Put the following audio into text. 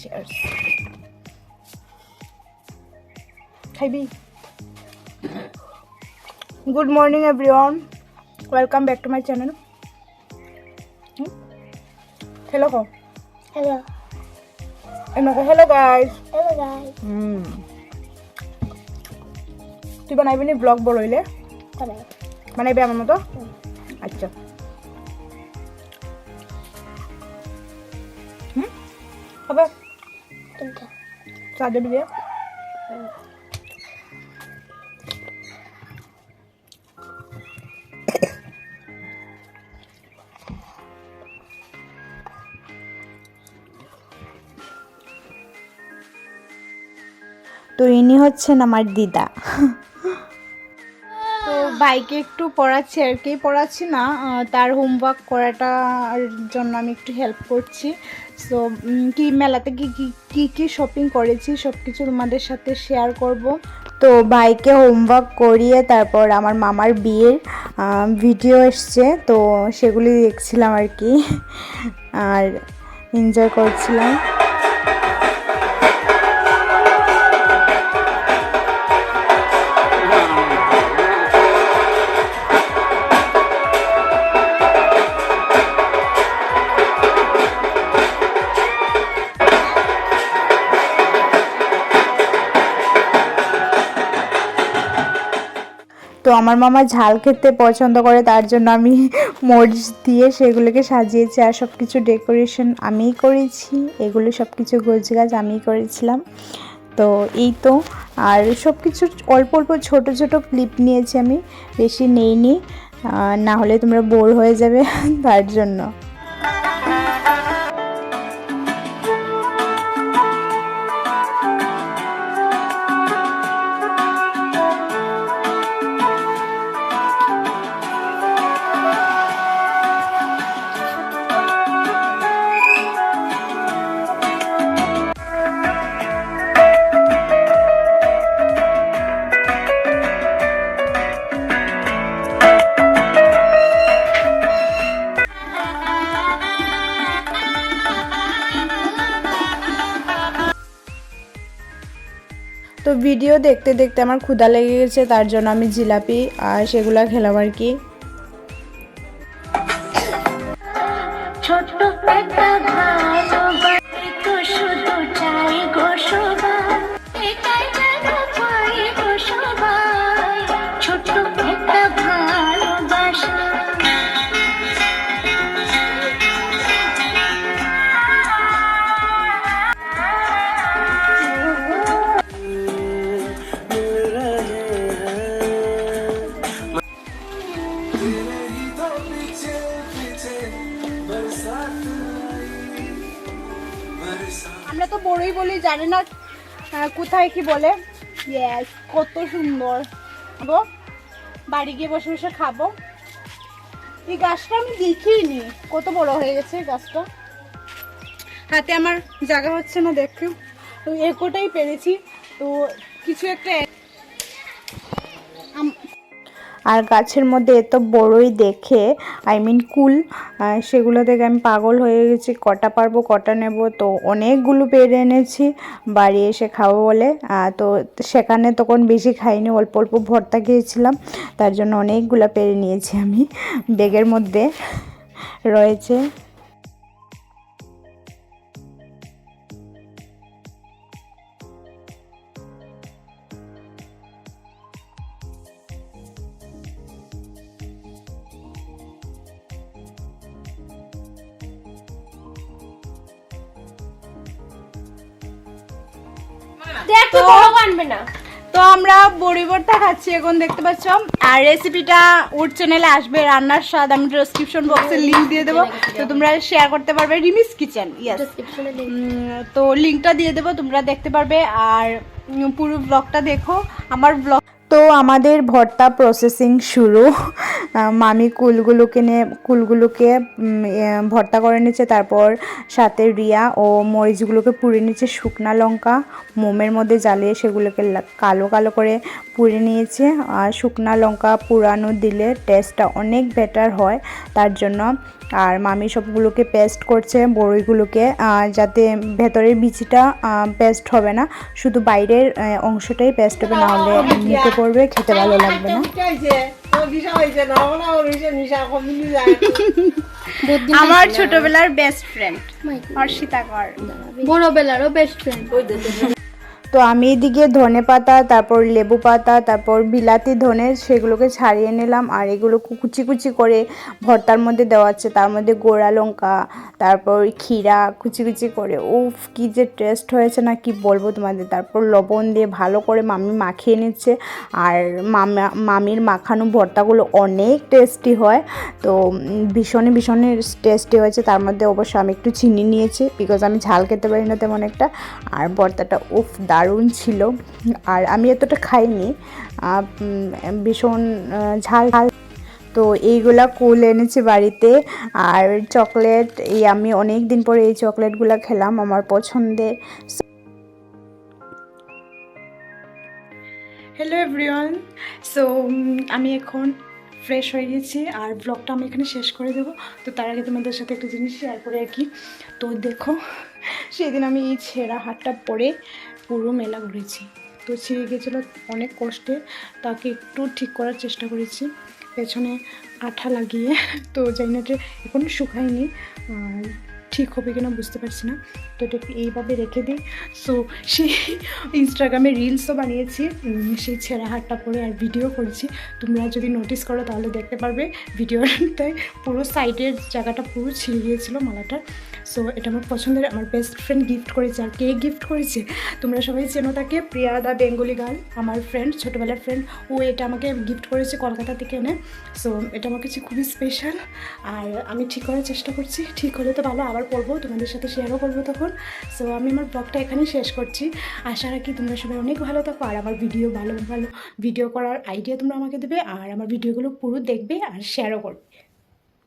Cheers. খাইবি? Good morning everyone, welcome back to my channel. Hello को Hello. এনেকে hello guys. Hello guys. তুই বানাইবি নি ব্লগ বড় হইলে? বানাইবি আমার মতো? আচ্ছা। হবে Tunta. চা দেবি দিয়ে? তো ইনি হচ্ছেন আমার দিদা। তো ভাইকে একটু পড়াচ্ছি আর কি, পড়াচ্ছি না, তার হোমওয়ার্ক করাটার জন্য আমি একটু হেল্প করছি। সো কি মেলাতে কি শপিং করেছি সব কিছু তোমাদের সাথে শেয়ার করব। তো ভাইকে হোমওয়ার্ক করিয়ে তারপর আমার মামার বিয়ের ভিডিও এসছে, তো সেগুলি দেখছিলাম আর কি, আর এনজয় করছিলাম। তো আমার মামা ঝাল খেতে পছন্দ করে, তার জন্য আমি মরিচ দিয়ে সেগুলোকে সাজিয়েছি, আর সব কিছু ডেকোরেশন আমিই করেছি, এগুলো সব কিছু গোছগাছ আমিই করেছিলাম। তো এই তো, আর সব কিছু অল্প অল্প ছোট ছোট ক্লিপ নিয়েছি আমি, বেশি নেইনি, না হলে তোমরা বোর হয়ে যাবে তার জন্য। তো ভিডিও দেখতে দেখতে আমার ক্ষুধা লেগে গেছে, তার জন্য আমি জিলাপি আর সেগুলা খেলাম আর কি। ছোট্ট একটা ভালোবাসি তো শুধু চাই গো সবাই, এটাই যেন চাই গো সবাই, ছোট্ট একটা ভালোবাসা। আমরা তো বড়ই বলি, জানি না কোথায় কি বলে। ইয়েস, কত সুন্দর। খাবো, বাড়ি গিয়ে বসে বসে খাবো। এই গাছটা আমি দেখিনি, কত বড় হয়ে গেছে গাছটা। হাতে আমার জায়গা হচ্ছে না দেখো, তো একোটাই পেরেছি। তো কিছু একটা আর গাছের মধ্যে এত বড়ই দেখে, আই মিন কুল, সেগুলো দেখে আমি পাগল হয়ে গেছি, কটা পারবো কটা নেব। তো অনেকগুলো পেরে এনেছি বাড়ি এসে খাবো বলে। তো সেখানে তখন বেশি খাইনি, অল্প অল্প ভর্তা খেয়েছিলাম, তার জন্য অনেকগুলো পেরে নিয়েছি আমি, ব্যাগের মধ্যে রয়েছে। দেখতে বড় আনবে না। তো আমরা বড়ি ভর্তা খাচ্ছি এখন, দেখতে পাচ্ছ। আর রেসিপিটা ওর চ্যানেলে আসবে, রান্নার স্বাদ, আমি ডেসক্রিপশন বক্সে লিংক দিয়ে দেবো, তো তোমরা শেয়ার করতে পারবে। রিমিস কিচেন, ইয়েস, তো লিংকটা দিয়ে দেবো, তোমরা দেখতে পারবে। আর পুরো ব্লগটা দেখো আমার ব্লগ। তো আমাদের ভর্তা প্রসেসিং শুরু। মামি কুলগুলোকে ভর্তা করে নিচ্ছে, তারপর সাথে রিয়া ও মরিচগুলোকে পুড়ে নিচ্ছে, শুকনা লঙ্কা মোমের মধ্যে জ্বালিয়ে সেগুলোকে কালো কালো করে পুড়ে নিয়েছে। আর শুকনা লঙ্কা পুরানো দিলে টেস্টটা অনেক বেটার হয়, তার জন্য আর মামি সবগুলোকে পেস্ট করছে বড়ইগুলোকে, যাতে ভেতরের বিচিটা পেস্ট হবে না, শুধু বাইরের অংশটাই পেস্ট হবে, না হলে মুখে পড়বে, খেতে ভালো লাগবে না। আমার ছোটবেলার বেস্ট ফ্রেন্ড অর্ষিতা কর, বড়বেলারও বেস্ট ফ্রেন্ড। তো আমি এদিকে ধনে পাতা, তারপর লেবু পাতা, তারপর বিলাতি ধনে সেগুলোকে ছাড়িয়ে নিলাম, আর এগুলো কুচি কুচি করে ভর্তার মধ্যে দেওয়া আছে, তার মধ্যে গোড়া লঙ্কা, তারপর ক্ষীরা কুচি কুচি করে, উফ কি যে টেস্ট হয়েছে না কি বলবো তোমাদের। তারপর লবণ দিয়ে ভালো করে মামি মাখিয়ে নিচ্ছে, আর মামির মাখানো ভর্তাগুলো অনেক টেস্টি হয়, তো ভীষণই টেস্টি হয়েছে। তার মধ্যে অবশ্য আমি একটু চিনি নিয়েছি, বিকজ আমি ঝাল খেতে পারি না তেমন একটা, আর ভর্তাটা উফ দারুণ ছিল। আর আমি এতটা খাইনি, ভীষণ ঝাল। তো এইগুলা কুল এনেছি বাড়িতে, আর চকলেট, আমি অনেক দিন পরে এই চকলেটগুলো খেলাম, আমার পছন্দের। হ্যালো এভরিওয়ান, সো আমি এখন ফ্রেশ হয়ে গেছি, আর ব্লগটা আমি এখানে শেষ করে দেবো। তো তার আগে তোমাদের সাথে একটা জিনিস শেয়ার করে আর কি। তো দেখো, সেদিন আমি এই ছেঁড়া হাতটা পরে পুরো মেলা ঘুরেছি, তো ছিঁড়ে গিয়েছিলো অনেক কষ্টে, তাকে একটু ঠিক করার চেষ্টা করেছি পেছনে আঠা লাগিয়ে, তো জানি না যে এখনও শুকায়নি, আর ঠিক হবে কিনা বুঝতে পারছি না। তো এটা এইভাবে রেখে দিই। সো সেই ইনস্টাগ্রামে রিলসও বানিয়েছি সেই ছেঁড়া হাতটা পরে, আর ভিডিও করেছি। তোমরা যদি নোটিস করো তাহলে দেখতে পারবে ভিডিওটায় পুরো সাইডের জায়গাটা পুরো ছিঁড়ে গিয়েছিলো মালাটার। সো এটা আমার পছন্দের, আমার বেস্ট ফ্রেন্ড গিফট করেছে। আর কে গিফট করেছে তোমরা সবাই চেনো তাকে, প্রিয়া দা বেঙ্গলি গার্ল, আমার ফ্রেন্ড, ছোটোবেলার ফ্রেন্ড। ও এটা আমাকে গিফট করেছে কলকাতা থেকে এনে। সো এটা আমার কাছে খুবই স্পেশাল, আর আমি ঠিক করার চেষ্টা করছি। ঠিক হলে তো ভালো, আবার পরবো, তোমাদের সাথে শেয়ারও করবো তখন। সো আমি আমার ব্লগটা এখানেই শেষ করছি। আশা রাখি তোমরা সবাই অনেক ভালো থাকো, আর আমার ভালো ভিডিও করার আইডিয়া তোমরা আমাকে দেবে, আর আমার ভিডিওগুলো পুরো দেখবে আর শেয়ারও করবে।